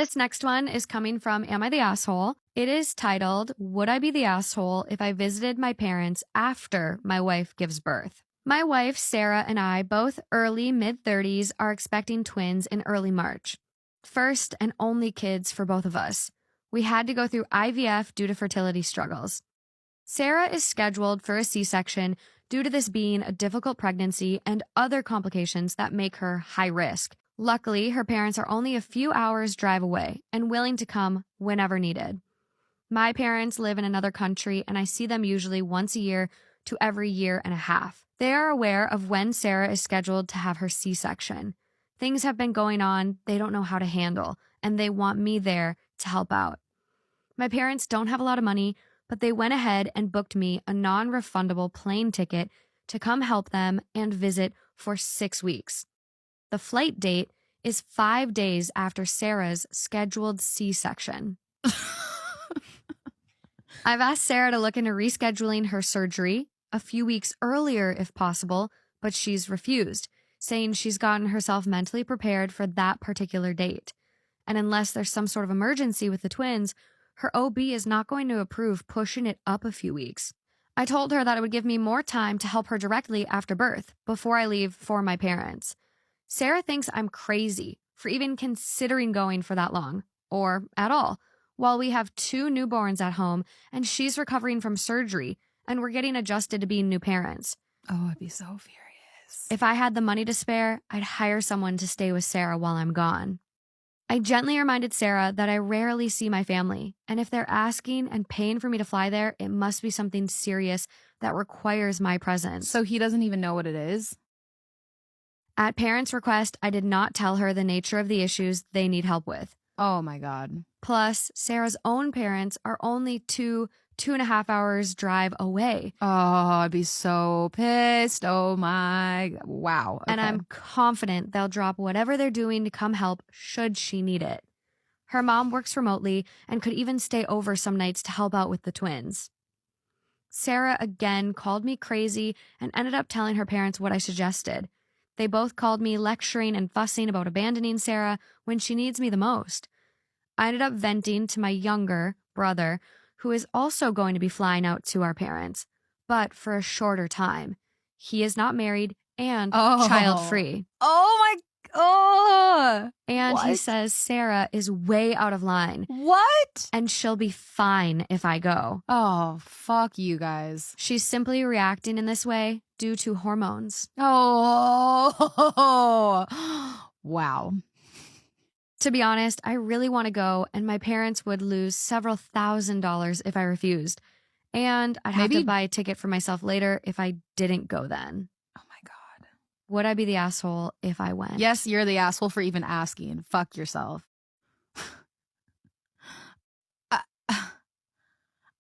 This next one is coming from Am I the Asshole? It is titled, Would I be the asshole if I visited my parents after my wife gives birth? My wife, Sarah, and I, both early mid-30s, are expecting twins in early March. First and only kids for both of us. We had to go through IVF due to fertility struggles. Sarah is scheduled for a C-section due to this being a difficult pregnancy and other complications that make her high risk. Luckily, her parents are only a few hours drive away and willing to come whenever needed. My parents live in another country, and I see them usually once a year to every year and a half. They are aware of when Sarah is scheduled to have her C-section. Things have been going on they don't know how to handle, and they want me there to help out. My parents don't have a lot of money, but they went ahead and booked me a non-refundable plane ticket to come help them and visit for 6 weeks. The flight date is 5 days after Sarah's scheduled C-section. I've asked Sarah to look into rescheduling her surgery a few weeks earlier if possible, but she's refused, saying she's gotten herself mentally prepared for that particular date. And unless there's some sort of emergency with the twins, her OB is not going to approve pushing it up a few weeks. I told her that it would give me more time to help her directly after birth, before I leave for my parents. Sarah thinks I'm crazy for even considering going for that long, or at all, while we have 2 newborns at home and she's recovering from surgery and we're getting adjusted to being new parents. Oh, I'd be so furious. If I had the money to spare, I'd hire someone to stay with Sarah while I'm gone. I gently reminded Sarah that I rarely see my family, and if they're asking and paying for me to fly there, it must be something serious that requires my presence. So he doesn't even know what it is? At parents' request, I did not tell her the nature of the issues they need help with. Oh my God. Plus, Sarah's own parents are only 2.5 hours drive away. Oh, I'd be so pissed. Oh my, wow. Okay. And I'm confident they'll drop whatever they're doing to come help should she need it. Her mom works remotely and could even stay over some nights to help out with the twins. Sarah again called me crazy and ended up telling her parents what I suggested. They both called me lecturing and fussing about abandoning Sarah when she needs me the most. I ended up venting to my younger brother, who is also going to be flying out to our parents, but for a shorter time. He is not married and child-free. Oh my, oh. And he says Sarah is way out of line. What? And she'll be fine if I go. Oh, fuck you guys. She's simply reacting in this way due to hormones. Oh, wow. To be honest, I really want to go, and my parents would lose several $1,000s if I refused. And I'd have to buy a ticket for myself later if I didn't go then. Oh my God. Would I be the asshole if I went? Yes, you're the asshole for even asking. Fuck yourself.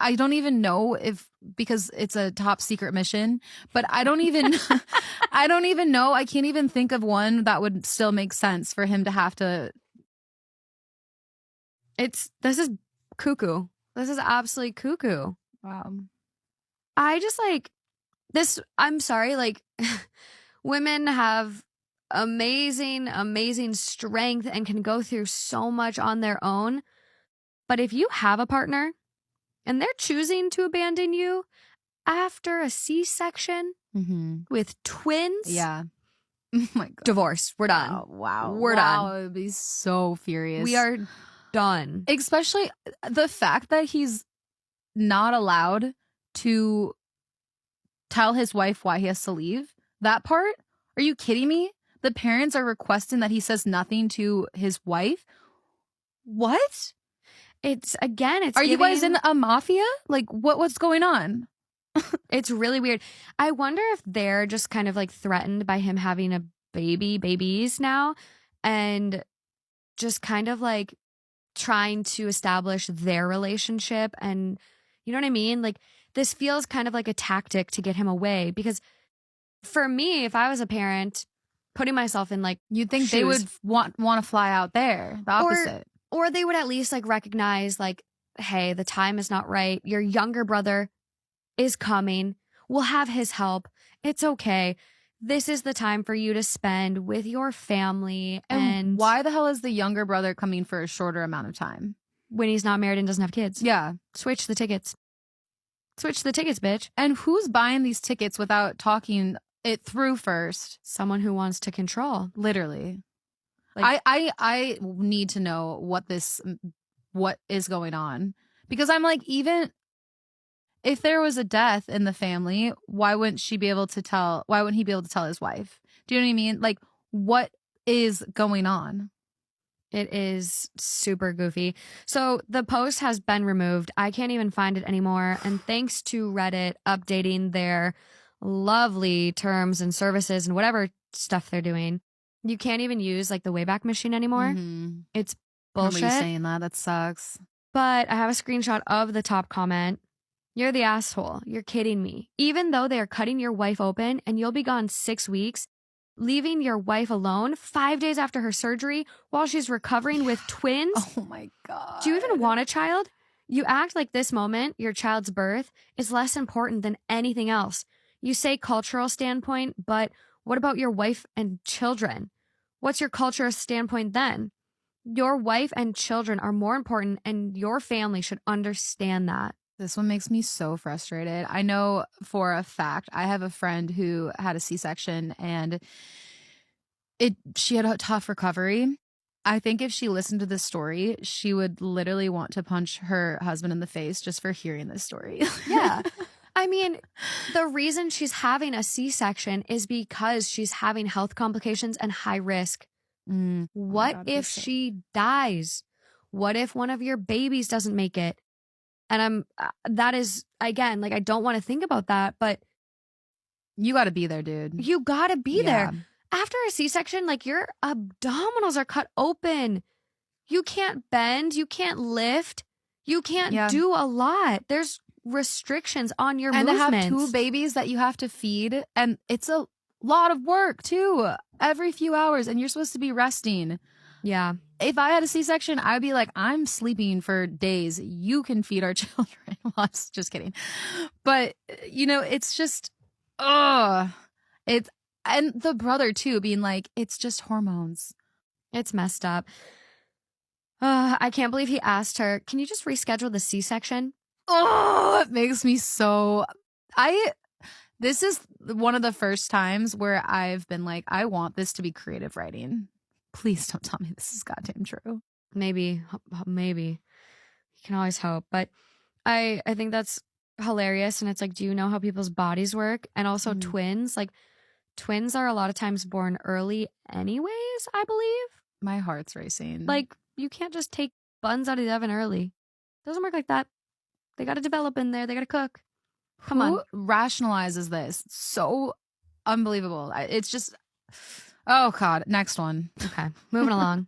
I don't even know because it's a top secret mission, but I don't even, I don't even know. I can't even think of one that would still make sense for him to have to. This is cuckoo. This is absolutely cuckoo. Wow. I just I'm sorry, women have amazing strength and can go through so much on their own. But if you have a partner and they're choosing to abandon you after a C-section with twins. Yeah. Oh my God. Divorce. We're done. Wow. We're done. I would be so furious. We are done. Especially the fact that he's not allowed to tell his wife why he has to leave. That part? Are you kidding me? The parents are requesting that he says nothing to his wife. What? Are you guys in a mafia? What's going on? It's really weird. I wonder if they're just kind of threatened by him having a babies now, and just kind of trying to establish their relationship. And you know what I mean? This feels kind of like a tactic to get him away, because for me, if I was a parent putting myself in you'd think shoes, they would want to fly out there. The opposite. Or they would at least recognize hey, the time is not right. Your younger brother is coming. We'll have his help. It's okay. this is the time for you to spend with your family. And why the hell is the younger brother coming for a shorter amount of time? When he's not married and doesn't have kids. Yeah. Switch the tickets. Switch the tickets, bitch. And who's buying these tickets without talking it through first? Someone who wants to control. Literally. Like, I need to know what is going on. Because I'm like, even if there was a death in the family, why wouldn't he be able to tell his wife? Do you know what I mean? Like, what is going on? It is super goofy. So the post has been removed. I can't even find it anymore. And thanks to Reddit updating their lovely terms and services and whatever stuff they're doing, you can't even use like the Wayback Machine anymore. Mm-hmm. It's I remember bullshit. you saying that. That sucks. But I have a screenshot of the top comment. You're the asshole. You're kidding me. Even though they are cutting your wife open and you'll be gone 6 weeks, leaving your wife alone 5 days after her surgery while she's recovering with twins. Oh my God. Do you even want a child? You act like this moment, your child's birth, is less important than anything else. You say cultural standpoint, but what about your wife and children? What's your cultural standpoint then? Your wife and children are more important, and your family should understand that. This one makes me so frustrated. I know for a fact, I have a friend who had a C-section and she had a tough recovery. I think if she listened to this story, she would literally want to punch her husband in the face just for hearing this story. Yeah. I mean, the reason she's having a C-section is because she's having health complications and high risk. What if she dies? What if one of your babies doesn't make it? And that is, again, like, I don't want to think about that, but you got to be there, dude. You got to be there. After a C-section, like, your abdominals are cut open. You can't bend. You can't lift. You can't do a lot. There's restrictions on your movements. And to have 2 babies that you have to feed. And it's a lot of work, too, every few hours. And you're supposed to be resting. Yeah. If I had a C-section, I'd be like, I'm sleeping for days. You can feed our children. Well, I'm just kidding. But, you know, it's just, and the brother, too, being like, it's just hormones. It's messed up. I can't believe he asked her, can you just reschedule the C-section? Oh, it makes me so... This is one of the first times where I've been like, I want this to be creative writing. Please don't tell me this is goddamn true. Maybe. You can always hope. But I think that's hilarious. And it's like, do you know how people's bodies work? And also twins. Like, twins are a lot of times born early anyways, I believe. My heart's racing. Like, you can't just take buns out of the oven early. Doesn't work like that. They got to develop in there. They got to cook. Come on. Who rationalizes this? So unbelievable. It's just... Oh, God. Next one. Okay. Moving along.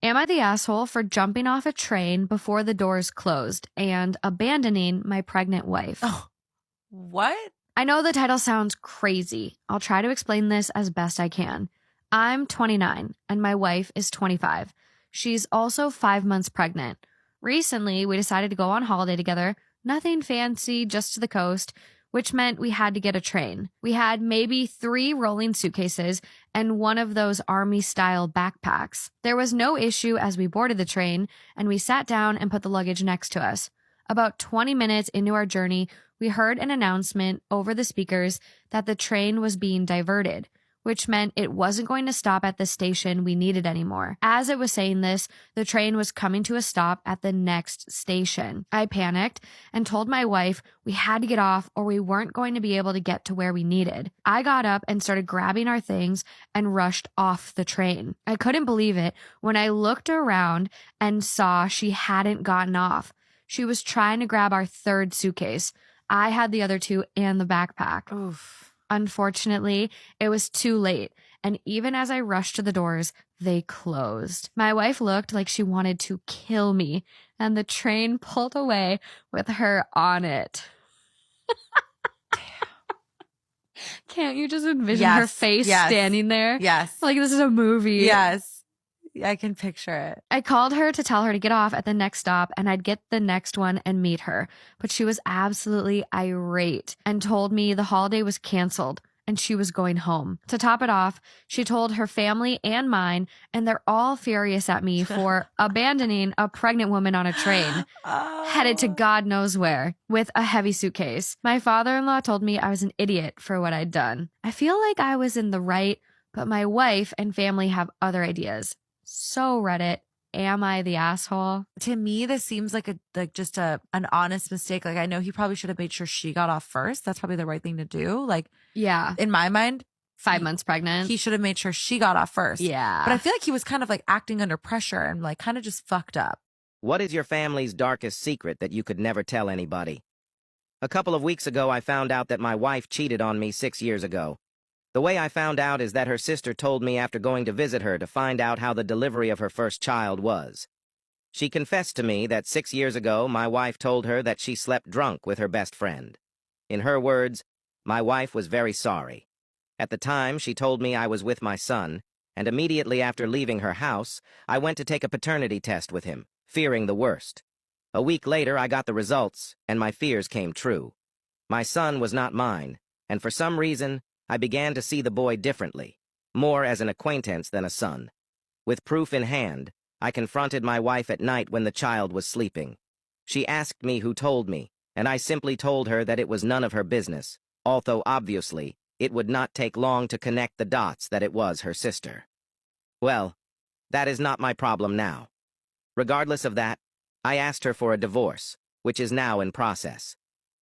Am I the asshole for jumping off a train before the doors closed and abandoning my pregnant wife? Oh, what? I know the title sounds crazy. I'll try to explain this as best I can. I'm 29 and my wife is 25. She's also 5 months pregnant. Recently, we decided to go on holiday together. Nothing fancy, just to the coast, which meant we had to get a train. We had maybe 3 rolling suitcases and one of those army-style backpacks. There was no issue as we boarded the train, and we sat down and put the luggage next to us. About 20 minutes into our journey, we heard an announcement over the speakers that the train was being diverted, which meant it wasn't going to stop at the station we needed anymore. As it was saying this, the train was coming to a stop at the next station. I panicked and told my wife we had to get off or we weren't going to be able to get to where we needed. I got up and started grabbing our things and rushed off the train. I couldn't believe it when I looked around and saw she hadn't gotten off. She was trying to grab our 3rd suitcase. I had the other 2 and the backpack. Oof. Unfortunately, it was too late, and even as I rushed to the doors, they closed. My wife looked like she wanted to kill me, and the train pulled away with her on it. Can't you just envision her face standing there? Yes. Like this is a movie. Yes. I can picture it. I called her to tell her to get off at the next stop and I'd get the next one and meet her. But she was absolutely irate and told me the holiday was canceled and she was going home. To top it off, she told her family and mine, and they're all furious at me for abandoning a pregnant woman on a train, headed to God knows where, with a heavy suitcase. My father-in-law told me I was an idiot for what I'd done. I feel like I was in the right, but my wife and family have other ideas. So Reddit, am I the asshole? To me, this seems like just an honest mistake. Like, I know he probably should have made sure she got off first. That's probably the right thing to do. Like, Yeah. in my mind, 5 months pregnant. he should have made sure she got off first. Yeah. But I feel like he was kind of like acting under pressure and like kind of just fucked up. What is your family's darkest secret that you could never tell anybody? A couple of weeks ago, I found out that my wife cheated on me 6 years ago. The way I found out is that her sister told me after going to visit her to find out how the delivery of her first child was. She confessed to me that 6 years ago, my wife told her that she slept drunk with her best friend. In her words, my wife was very sorry. At the time, she told me I was with my son, and immediately after leaving her house, I went to take a paternity test with him, fearing the worst. A week later, I got the results, and my fears came true. My son was not mine, and for some reason, I began to see the boy differently, more as an acquaintance than a son. With proof in hand, I confronted my wife at night when the child was sleeping. She asked me who told me, and I simply told her that it was none of her business, although obviously, it would not take long to connect the dots that it was her sister. Well, that is not my problem now. Regardless of that, I asked her for a divorce, which is now in process.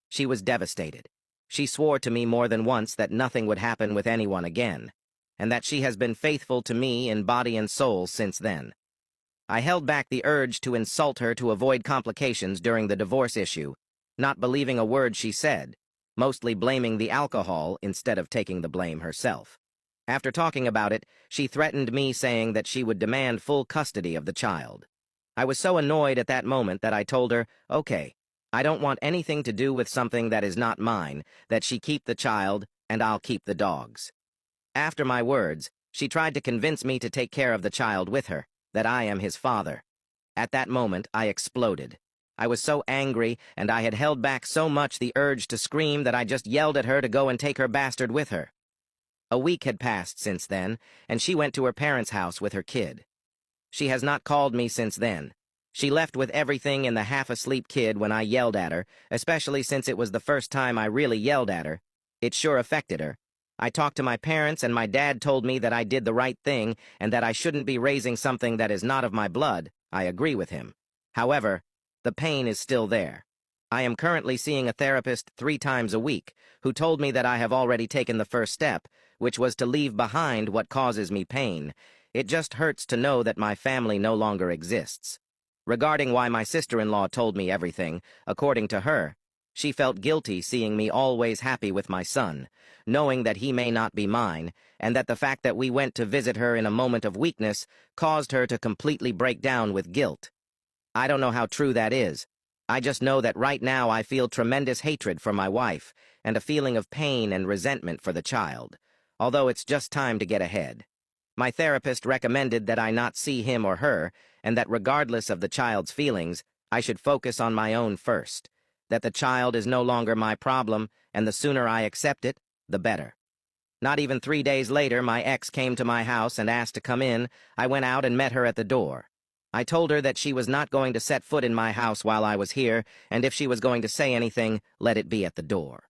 She was devastated. She swore to me more than once that nothing would happen with anyone again, and that she has been faithful to me in body and soul since then. I held back the urge to insult her to avoid complications during the divorce issue, not believing a word she said, mostly blaming the alcohol instead of taking the blame herself. After talking about it, she threatened me saying that she would demand full custody of the child. I was so annoyed at that moment that I told her, okay, I don't want anything to do with something that is not mine, that she keep the child, and I'll keep the dogs. After my words, she tried to convince me to take care of the child with her, that I am his father. At that moment, I exploded. I was so angry, and I had held back so much the urge to scream that I just yelled at her to go and take her bastard with her. A week had passed since then, and she went to her parents' house with her kid. She has not called me since then. She left with everything in the half-asleep kid when I yelled at her, especially since it was the first time I really yelled at her. It sure affected her. I talked to my parents, and my dad told me that I did the right thing and that I shouldn't be raising something that is not of my blood. I agree with him. However, the pain is still there. I am currently seeing a therapist 3 times a week who told me that I have already taken the first step, which was to leave behind what causes me pain. It just hurts to know that my family no longer exists. Regarding why my sister-in-law told me everything, according to her, she felt guilty seeing me always happy with my son, knowing that he may not be mine, and that the fact that we went to visit her in a moment of weakness caused her to completely break down with guilt. I don't know how true that is. I just know that right now I feel tremendous hatred for my wife, and a feeling of pain and resentment for the child, although it's just time to get ahead. My therapist recommended that I not see him or her, and that regardless of the child's feelings, I should focus on my own first, that the child is no longer my problem, and the sooner I accept it, the better. Not even 3 days later, my ex came to my house and asked to come in. I went out and met her at the door. I told her that she was not going to set foot in my house while I was here, and if she was going to say anything, let it be at the door.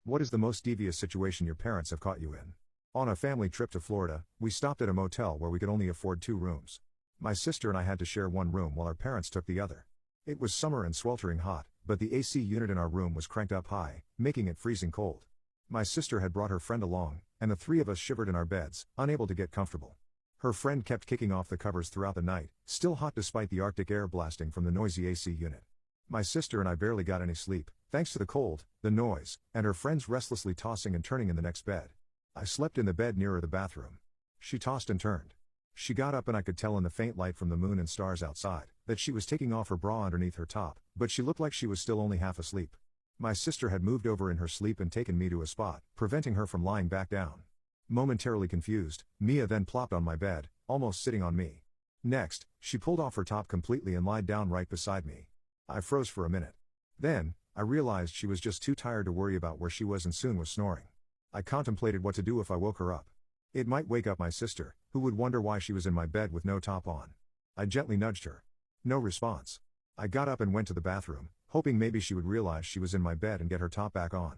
What is the most devious situation your parents have caught you in? On a family trip to Florida, we stopped at a motel where we could only afford 2 rooms. My sister and I had to share one room while our parents took the other. It was summer and sweltering hot, but the AC unit in our room was cranked up high, making it freezing cold. My sister had brought her friend along, and the 3 of us shivered in our beds, unable to get comfortable. Her friend kept kicking off the covers throughout the night, still hot despite the Arctic air blasting from the noisy AC unit. My sister and I barely got any sleep, thanks to the cold, the noise, and her friends restlessly tossing and turning in the next bed. I slept in the bed nearer the bathroom. She tossed and turned. She got up and I could tell in the faint light from the moon and stars outside that she was taking off her bra underneath her top, but she looked like she was still only half asleep. My sister had moved over in her sleep and taken me to a spot, preventing her from lying back down. Momentarily confused, Mia then plopped on my bed, almost sitting on me. Next, she pulled off her top completely and lied down right beside me. I froze for a minute. Then, I realized she was just too tired to worry about where she was and soon was snoring. I contemplated what to do if I woke her up. It might wake up my sister, who would wonder why she was in my bed with no top on. I gently nudged her. No response. I got up and went to the bathroom, hoping maybe she would realize she was in my bed and get her top back on.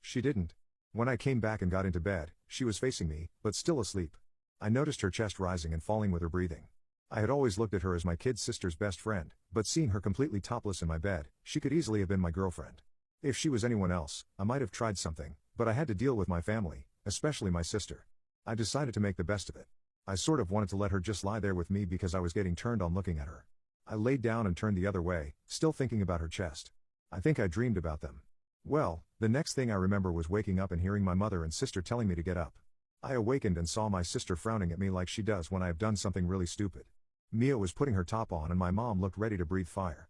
She didn't. When I came back and got into bed, she was facing me, but still asleep. I noticed her chest rising and falling with her breathing. I had always looked at her as my kid sister's best friend, but seeing her completely topless in my bed, she could easily have been my girlfriend. If she was anyone else, I might have tried something, but I had to deal with my family, especially my sister. I decided to make the best of it. I sort of wanted to let her just lie there with me because I was getting turned on looking at her. I laid down and turned the other way, still thinking about her chest. I think I dreamed about them. Well, the next thing I remember was waking up and hearing my mother and sister telling me to get up. I awakened and saw my sister frowning at me like she does when I have done something really stupid. Mia was putting her top on and my mom looked ready to breathe fire.